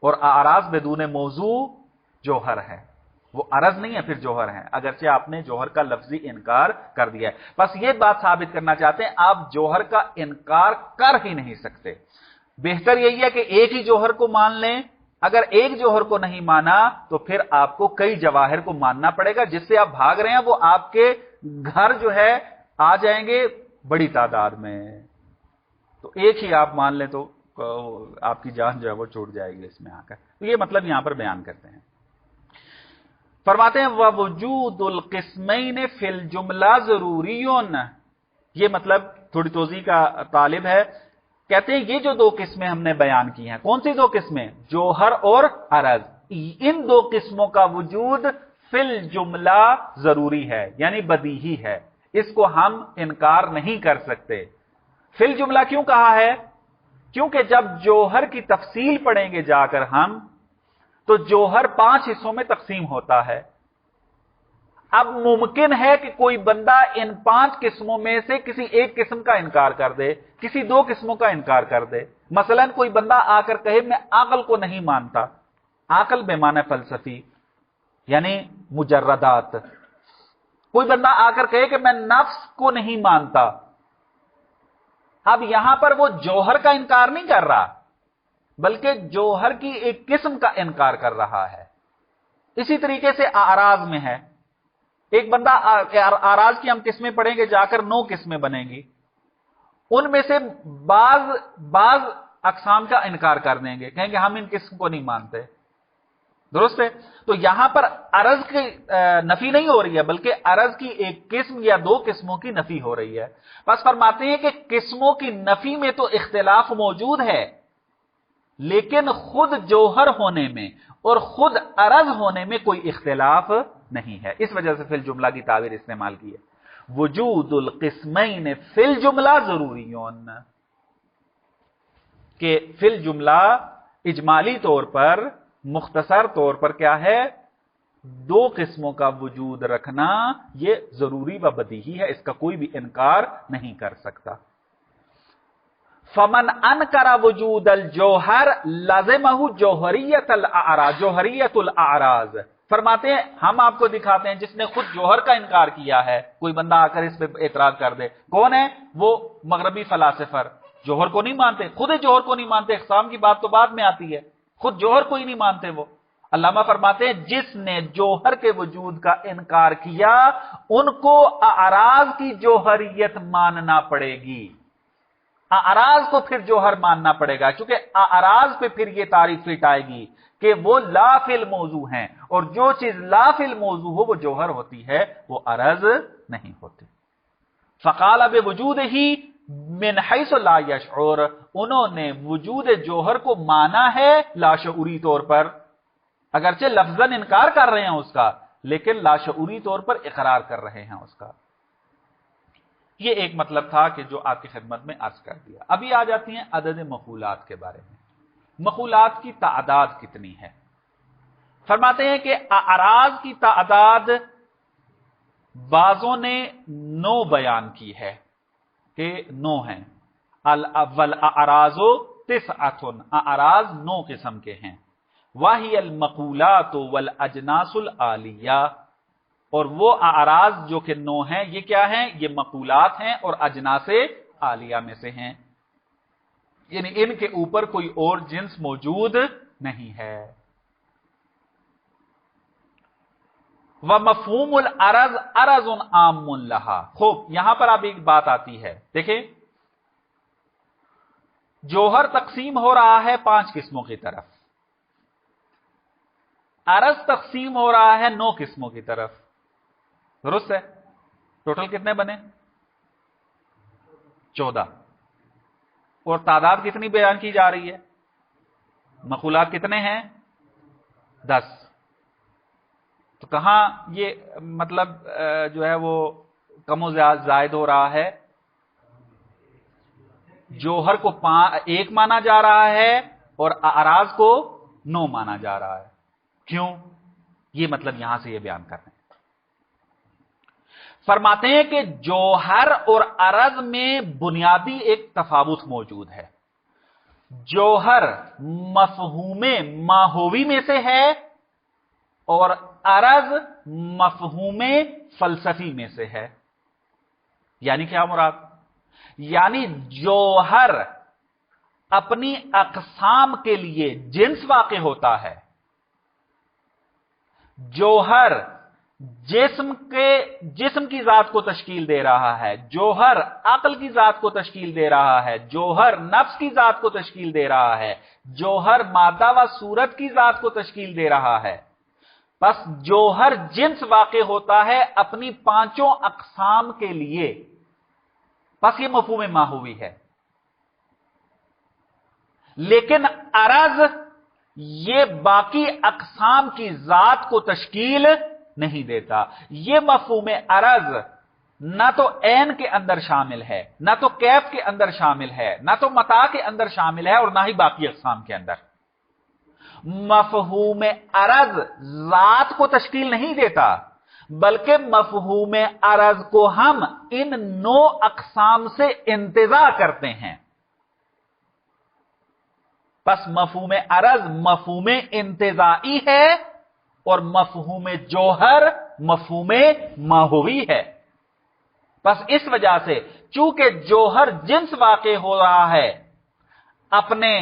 और आराज बेदूने मौजू जौहर है, वो अरज नहीं है, फिर जौहर है, अगरचे आपने जौहर का लफ्जी इनकार कर दिया है। बस ये बात साबित करना चाहते हैं, आप जौहर का इनकार कर ही नहीं सकते। बेहतर यही है कि एक ही जौहर को मान लें। अगर एक जौहर को नहीं माना तो फिर आपको कई जवाहिर को मानना पड़ेगा। जिससे आप भाग रहे हैं वो आपके घर जो है आ जाएंगे बड़ी तादाद में। तो एक ही आप मान लें तो आपकी जान जो है वो छूट जाएगी इसमें आकर। तो ये मतलब यहां पर बयान करते हैं। फरमाते हैं ववजूदुल क़िस्मैन फिल जुमला ज़रूरियुन। ये मतलब थोड़ी तोज़ी का तालिब है। कहते हैं ये जो दो किस्में हमने बयान की हैं, कौन सी दो किस्में? जौहर और अरज। इन दो किस्मों का वजूद फिल जुमला जरूरी है, यानी बदीही है, इसको हम इनकार नहीं कर सकते। फिल जुमला क्यों कहा है? क्योंकि जब जौहर की तफसील पढ़ेंगे जाकर हम, तो जौहर 5 हिस्सों में तकसीम होता है। अब मुमकिन है कि कोई बंदा इन 5 किस्मों में से किसी एक किस्म का इनकार कर दे, किसी 2 किस्मों का इनकार कर दे। मसलन कोई बंदा आकर कहे मैं अक्ल को नहीं मानता। अक्ल बेमाना फलसफी यानी मुजर्रदात। कोई बंदा आकर कहे कि मैं नफ्स को नहीं मानता। अब यहां पर वो जौहर का इनकार नहीं कर रहा, बल्कि जौहर की एक किस्म का इनकार कर रहा है। इसी तरीके से आराज में है। एक बंदा आराज की हम किस्में पढ़ेंगे जाकर 9 किस्में बनेंगी, उनमें से बाज अकसाम का इनकार कर देंगे, कहेंगे हम इन किस्म को नहीं मानते। दुरुस्त है। तो यहां पर अरज की नफी नहीं हो रही है, बल्कि अरज की एक किस्म या 2 किस्मों की नफी हो रही है। बस फरमाते हैं कि किस्मों की नफी में तो इख्तिलाफ मौजूद है, लेकिन खुद जौहर होने में और खुद अरज होने में कोई इख्तिलाफ नहीं है। इस वजह से फिल जुमला की ताबीर इस्तेमाल की है। वजूदुल क़िस्मैन फिल जुमला ज़रूरियुन, कि फिल जुमला इजमाली तौर पर, मुख्तसर तौर पर क्या है? 2 किस्मों का वजूद रखना यह जरूरी व बदीही है, इसका कोई भी इनकार नहीं कर सकता। फमन अनकरा वजूदल जौहर लाज़िमहु जौहरियतुल आराज, जौहरियतुल आराज। फरमाते हैं हम आपको दिखाते हैं जिसने खुद जौहर का इनकार किया है। कोई बंदा आकर इस पे एतराज कर दे, कौन है वो? मगरबी फलासफर, जौहर को नहीं मानते, खुद जौहर को नहीं मानते। इक़साम की बात तो बाद में आती है, خود جوہر کو ہی نہیں مانتے وہ. علامہ فرماتے ہیں جس نے جوہر کے وجود کا انکار کیا ان کو اعراض کی جوہریت ماننا پڑے گی. اعراض کو پھر جوہر ماننا پڑے گا، کیونکہ اعراض پہ پھر یہ تعریف فٹ آئے گی کہ وہ لا فی الموضوع ہیں، اور جو چیز لا فی الموضوع ہو وہ جوہر ہوتی ہے، وہ عرض نہیں ہوتی. فقال بوجود ہی من حیث لا یشعر، انہوں نے وجود جوہر کو مانا ہے لاشعوری طور پر، اگرچہ لفظاً انکار کر رہے ہیں اس کا، لیکن لاشعوری طور پر اقرار کر رہے ہیں اس کا. یہ ایک مطلب تھا کہ جو آپ کی خدمت میں عرض کر دیا. ابھی آ جاتی ہیں عدد مخولات کے بارے میں. مخولات کی تعداد کتنی ہے؟ فرماتے ہیں کہ اعراض کی تعداد بعضوں نے 9 بیان کی ہے کہ 9 ہیں. الاول اعراض 9، اعراض 9 قسم کے ہیں. وہی المقولات والاجناس العالیہ، اور وہ اعراض جو کہ 9 ہیں یہ کیا ہیں؟ یہ مقولات ہیں اور اجناس عالیہ میں سے ہیں، یعنی ان کے اوپر کوئی اور جنس موجود نہیں ہے. ومفہوم العرض عرض عام لہا. خوب، یہاں پر اب ایک بات آتی ہے، دیکھیں جوہر تقسیم ہو رہا ہے 5 قسموں کی طرف، عرض تقسیم ہو رہا ہے 9 قسموں کی طرف. درست ہے؟ ٹوٹل کتنے بنے؟ 14. اور تعداد کتنی بیان کی جا رہی ہے؟ مقولات کتنے ہیں؟ 10. تو کہاں یہ مطلب جو ہے وہ کم و زائد ہو رہا ہے؟ جوہر کو 1 مانا جا رہا ہے اور اعراض کو 9 مانا جا رہا ہے. کیوں؟ یہ مطلب یہاں سے یہ بیان کر رہے ہیں. فرماتے ہیں کہ جوہر اور عرض میں بنیادی ایک تفاوت موجود ہے. جوہر مفہوم ماہوی میں سے ہے اور عرض مفہوم فلسفی میں سے ہے. یعنی کیا مراد؟ یعنی جوہر اپنی اقسام کے لیے جنس واقع ہوتا ہے. جوہر جسم کی ذات کو تشکیل دے رہا ہے، جوہر عقل کی ذات کو تشکیل دے رہا ہے، جوہر نفس کی ذات کو تشکیل دے رہا ہے، جوہر مادہ و صورت کی ذات کو تشکیل دے رہا ہے. بس جوہر جنس واقع ہوتا ہے اپنی 5 اقسام کے لیے. بس یہ مفہوم ماہوی ہے. لیکن عرض یہ باقی اقسام کی ذات کو تشکیل نہیں دیتا. یہ مفہوم عرض نہ تو عین کے اندر شامل ہے، نہ تو کیف کے اندر شامل ہے، نہ تو متاع کے اندر شامل ہے، اور نہ ہی باقی اقسام کے اندر. مفہوم عرض ذات کو تشکیل نہیں دیتا، بلکہ مفہوم عرض کو ہم ان 9 اقسام سے انتزاع کرتے ہیں. بس مفہوم عرض مفہوم انتزاعی ہے اور مفہوم جوہر مفہوم ماہوی ہے. بس اس وجہ سے چونکہ جوہر جنس واقع ہو رہا ہے اپنے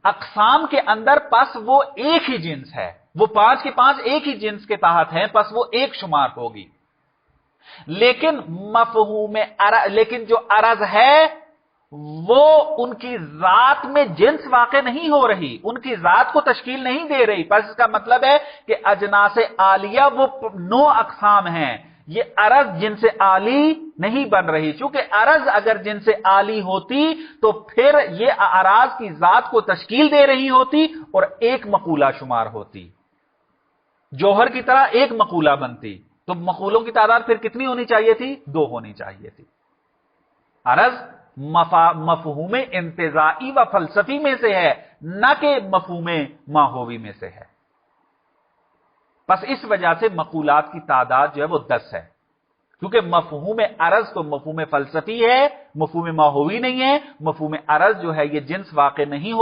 اقسام کے اندر، پس وہ ایک ہی جنس ہے. وہ 5 کے 5 ایک ہی جنس کے تحت ہیں، پس وہ ایک شمار ہوگی. لیکن جو عرض ہے وہ ان کی ذات میں جنس واقع نہیں ہو رہی، ان کی ذات کو تشکیل نہیں دے رہی. پس اس کا مطلب ہے کہ اجناس عالیہ وہ 9 اقسام ہیں. یہ عرض جن سے عالی نہیں بن رہی. چونکہ عرض اگر جن سے عالی ہوتی تو پھر یہ اعراض کی ذات کو تشکیل دے رہی ہوتی اور ایک مقولہ شمار ہوتی، جوہر کی طرح ایک مقولہ بنتی. تو مقولوں کی تعداد پھر کتنی ہونی چاہیے تھی؟ 2 ہونی چاہیے تھی. عرض مفہوم انتزاعی و فلسفی میں سے ہے، نہ کہ مفہوم ماہوی میں سے ہے. بس اس وجہ سے مقولات کی تعداد جو ہے وہ 10 ہے، کیونکہ مفہوم عرض تو مفہوم فلسفی ہے، مفہوم ماہوی نہیں ہے. مفہوم عرض جو ہے یہ جنس واقع نہیں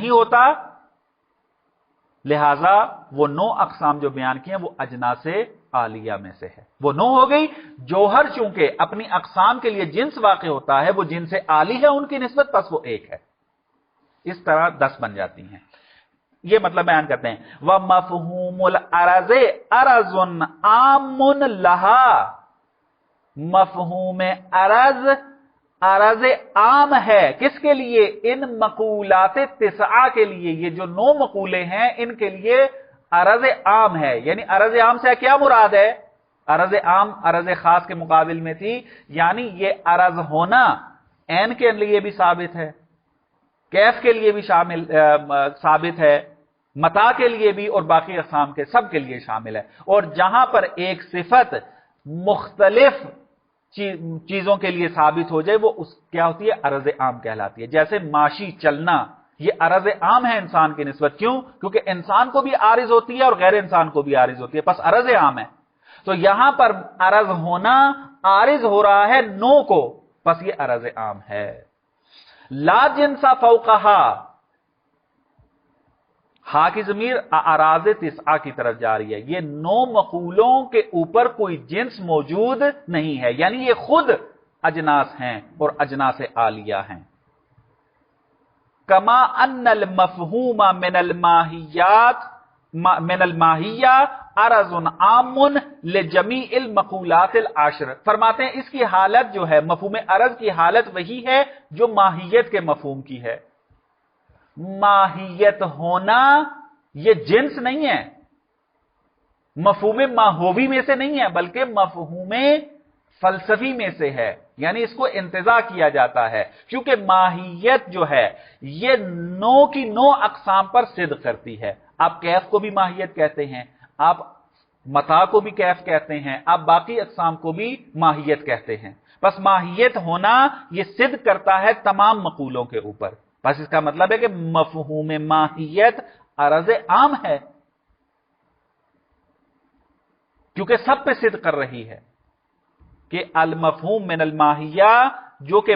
ہوتا، لہذا وہ 9 اقسام جو بیان کیے ہیں وہ اجناس عالیہ میں سے ہے. وہ 9 ہو گئی. جوہر چونکہ اپنی اقسام کے لیے جنس واقع ہوتا ہے، وہ جنس عالی ہے ان کی نسبت، پس وہ 1 ہے. اس طرح 10 بن جاتی ہیں. ये मतलब बयान करते हैं। व मफहूमुल अरज़ अरज़ुन आमुन लहा, मफहूम अरज़ अरज़ आम है किसके लिए? इन मकूलात तिसआ के लिए। ये जो 9 मकूले हैं इनके लिए अरज़ आम है। यानी अरज़ आम से क्या मुराद है? अरज़ आम अरज़ खास के मुकाबिल में थी, यानी ये अरज़ होना ऐन के लिए भी साबित है, कैफ के लिए भी साबित है, मता के लिए भी और बाकी अक़साम के सब के लिए शामिल है। और जहां पर एक सिफत मुख्तलिफ चीजों के लिए साबित हो जाए वो उस क्या होती है? अरज़ आम कहलाती है। जैसे माशी चलना, ये अरज़ आम है इंसान की निस्बत। क्यों? क्योंकि इंसान को भी आरिज होती है और गैर इंसान को भी आरिज होती है, बस अरज़ आम है। तो यहां पर अरज़ होना आरिज हो रहा है 9 को, बस ये अरज़ आम है। ला जिन्सा फौक़हा, हा की ज़मीर अराज़ तिसआ की तरफ जा रही है। ये 9 मकूलों के ऊपर कोई जिन्स मौजूद नहीं है, यानी ये खुद अजनास हैं और अजनास आलिया हैं। कमा अन्नल मफहूमा मिनल माहिया अरज़ुन आमुन ले जमीइल मकूलातिल आशर। फरमाते हैं इसकी हालत जो है, मफहूम अरज़ की हालत वही है जो माहियत के मफहूम की है। माहियत होना यह जिन्स नहीं है, मफहूम माहोवी में से नहीं है, बल्कि मफहूम फलसफी में से है। यानी इसको इंतजा किया जाता है, क्योंकि माहियत जो है यह 9 की 9 अक़साम पर सिद्क़ करती है। आप कैफ को भी माहियत कहते हैं, आप मता को भी कैफ कहते हैं, आप बाकी अक़साम को भी माहियत कहते हैं। बस माहियत होना यह सिद्ध करता है तमाम मकूलों के ऊपर। बस इसका मतलब है कि मफहूम माहियत अरज़ आम है, क्योंकि सब पे सिद्ध कर रही है कि अल मफहूम मिनल माहिया, जो कि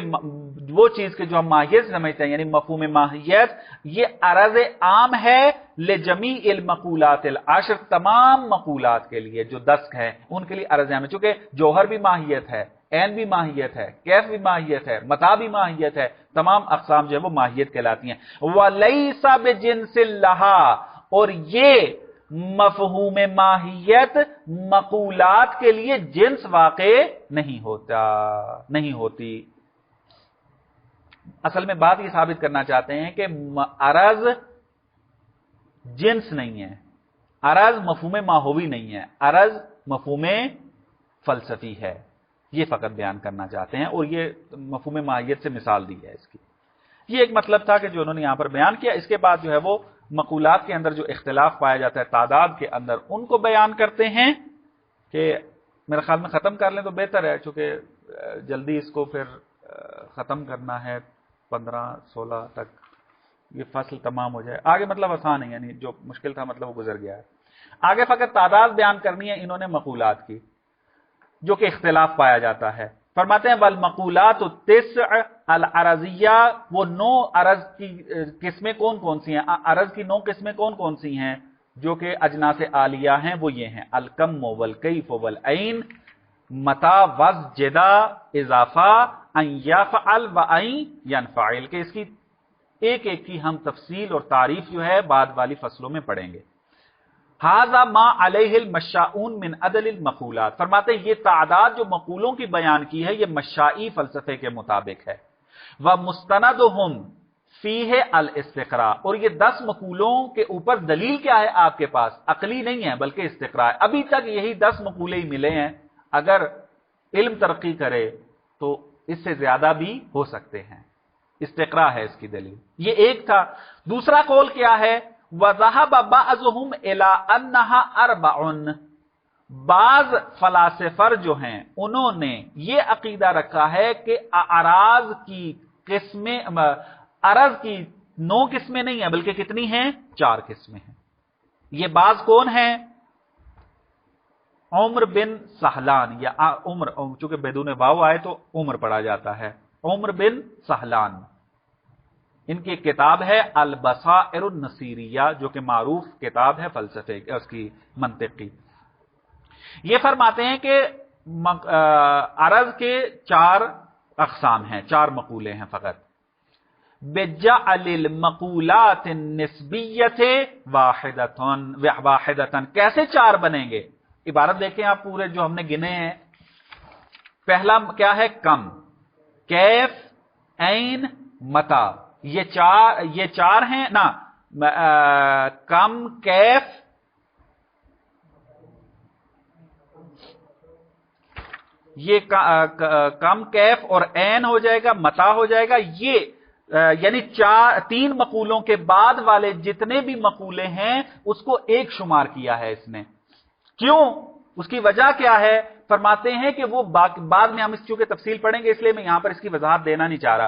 वो चीज के जो हम माहियत समझते हैं, यानी मफहूम माहियत ये अरज़ आम है ले जमीइल मकूलातिल आशर, तमाम मकूलात के लिए जो 10 हैं उनके लिए अरज़ आम है। चूंकि जौहर भी माहियत है, ऐन भी माहियत है, कैफ भी माहियत है, मता भी माहियत है, तमाम अक़साम जो है वो माहियत कहलाती हैं। वलैसा बिजिन्सिल लहा, और ये मफहूम माहियत मकूलात के लिए जिन्स वाक़े नहीं होती। असल में बात ये साबित करना चाहते हैं कि अरज़ जिन्स नहीं है, अरज़ मफहूम माहोवी नहीं है, अरज़ मफहूम फलसफी है। ये फकत बयान करना चाहते हैं, और ये मफहूम माहियत से मिसाल दी है इसकी। ये एक मतलब था कि जो उन्होंने यहां पर बयान किया। इसके बाद जो है वो मकूलात के अंदर जो इख्तिलाफ पाया जाता है तादाद के अंदर, उनको बयान करते हैं कि मेरे ख्याल में ख़त्म कर लें तो बेहतर है, चूंकि जल्दी इसको फिर ख़त्म करना है 15-16 तक ये फसल तमाम हो जाए। आगे मतलब आसान है, यानी जो मुश्किल था मतलब वो गुजर गया है। आगे फ़कत तादाद बयान करनी है इन्होंने मकूलात की, जो कि इख्तिलाफ पाया जाता है। फरमाते हैं वल मकूलात अल अरज़िया, वो 9 अरज़ की किस्में कौन कौन सी हैं? अरज़ की 9 किस्में कौन कौन सी हैं जो कि अजनास आलिया हैं? वो ये हैं अल कम वल कैफ वल ऐन मता वज़ जदा इज़ाफ़ा अन यफ़अल व अन यनफ़अल, के इसकी एक एक की हम तफसील और तारीफ जो है बाद वाली फसलों में पढ़ेंगे। हाज़ा मा अलैहिल मशाऊन मिन अदलिल मकूलात, फरमाते ये तादाद जो मकूलों की बयान की है ये मशाई फलसफे के मुताबिक है। व मुस्तनदुहुम फीह अल इस्तिक़रा, और ये 10 मकूलों के ऊपर दलील क्या है आपके पास? अकली नहीं है बल्कि इस्तिक़रा है। अभी तक यही 10 मकूले ही मिले हैं, अगर इल्म तरक्की करे तो इससे ज्यादा भी हो सकते हैं। इस्तिक़रा है इसकी दलील, ये एक था। दूसरा कौल क्या है? वज़हब बअज़ुहुम इला अन्नहा अर्बउन, बाज फलासिफर जो हैं उन्होंने ये अकीदा रखा है कि अराज की किस्में, अरज की 9 किस्में नहीं है बल्कि कितनी हैं? 4 किस्में हैं। ये बाज कौन है? उम्र बिन सहलान, या उम्र, चूंकि बेदून वाव आए तो उम्र पढ़ा जाता है, उम्र बिन सहलान। इनकी एक किताब है अल बसाइर नसीरिया, जो कि मारूफ किताब है फलसफे उसकी मंतिक की। ये फरमाते हैं कि अरज के 4 अक़साम हैं, 4 मकूले हैं फकत। बिजअलिल मक़ूलात निस्बिय्यत वाहिदतन। कैसे 4 बनेंगे? इबारत देखें आप, पूरे जो हमने गिने हैं। पहला क्या है? कम, कैफ, ऐन, मता। ये चार हैं ना। कम, कैफ, ये कम, कैफ और ऐन हो जाएगा, मता हो जाएगा। ये यानी 3 मकूलों के बाद वाले जितने भी मकूले हैं उसको एक शुमार किया है इसने। क्यों? उसकी वजह क्या है? फरमाते हैं कि वो बाद में हम इस चूंकि तफसील पढ़ेंगे, इसलिए मैं यहां पर इसकी वजाहत देना नहीं चाह रहा,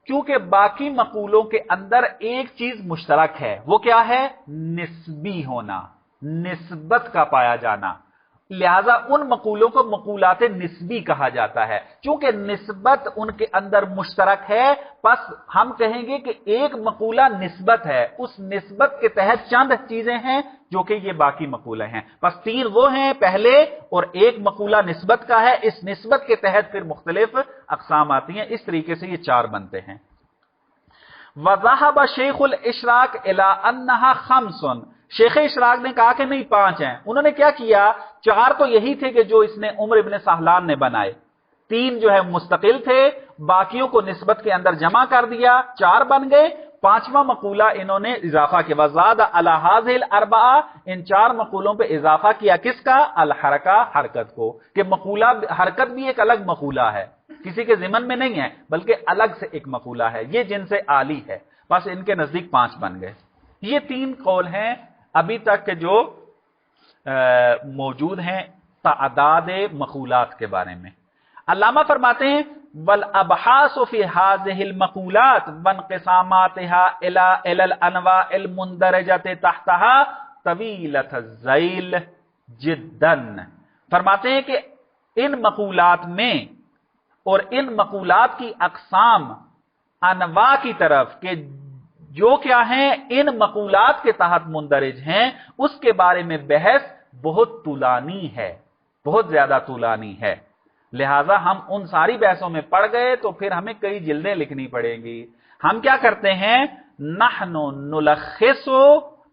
क्योंकि बाकी मकूलों के अंदर एक चीज मुश्तरक है। वो क्या है? निस्बी होना, निस्बत का पाया जाना। लिहाजा उन मकूलों को मकूलात निस्बी कहा जाता है। चूंकि निस्बत उनके अंदर मुश्तरक है, बस हम कहेंगे कि एक मकूला निस्बत है। उस निस्बत के तहत चंद चीजें हैं जो कि ये बाकी मकूले हैं। बस 3 वो हैं पहले, और एक मकूला निस्बत का है। इस निस्बत के तहत फिर मुख्तलिफ अक़साम आती हैं। इस तरीके से ये 4 बनते हैं। वज़हब शेखुल इशराक इला अन्नहा खम्सुन। शेख इशराक ने कहा कि नहीं 5 हैं। उन्होंने क्या किया? 4 तो यही थे कि जो इसने उमर इब्न सहलान ने बनाए, 3 जो है मुस्तकिल थे, बाकियों को निस्बत के अंदर जमा कर दिया, 4 बन गए। 5वां मकूला इन्होंने इजाफा किया। वज़ादा अला हाज़िल अर्बआ, इन 4 मकूलों पे इजाफा किया। किसका? अल हरका, हरकत को। कि मकूला हरकत भी एक अलग मकूला है, किसी के जिमन में नहीं है, बल्कि अलग से एक मकूला है। ये जिनसे आली है। बस इनके नजदीक 5 बन गए। ये 3 कौल हैं अभी तक के जो मौजूद हैं तादाद मकूलात के बारे में। अल्लामा फरमाते हैं वल अबहासु फी हाज़िहिल मकूलात वनक़िसामातिहा इला इलल अनवाइल मुंदरजत तहतहा तवीलत ज़ैल जिद्दन। फरमाते हैं कि इन मकूलात में और इन मकूलात की अक़साम अनवा की तरफ के जो क्या हैं इन मकूलात के तहत मुंदरज हैं, उसके बारे में बहस बहुत तुलानी है, बहुत ज्यादा तुलानी है। लिहाजा हम उन सारी बहसों में पड़ गए तो फिर हमें कई जिल्दें लिखनी पड़ेंगी। हम क्या करते हैं? नहनु नुलखिसु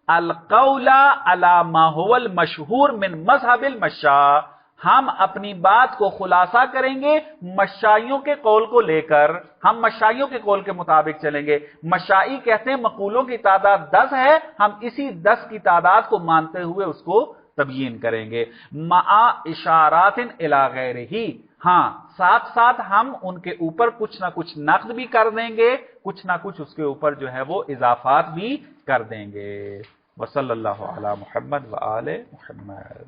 अल कौला अला मा हुवल मशहूर मिन मज़हबिल मशा। हम अपनी बात को खुलासा करेंगे मशाइयों के कौल को लेकर। हम मशाइयों के कौल के मुताबिक चलेंगे। मशाई कहते हैं मकूलों की तादाद 10 है, हम इसी 10 की तादाद को मानते हुए उसको तबयीन करेंगे। मा इशारातिन इला गैरिही, हां साथ साथ हम उनके ऊपर कुछ ना कुछ नक्द भी कर देंगे, कुछ ना कुछ उसके ऊपर जो है वो इजाफात भी कर देंगे। वसल्लल्लाहु अला मुहम्मद व आले मुहम्मद।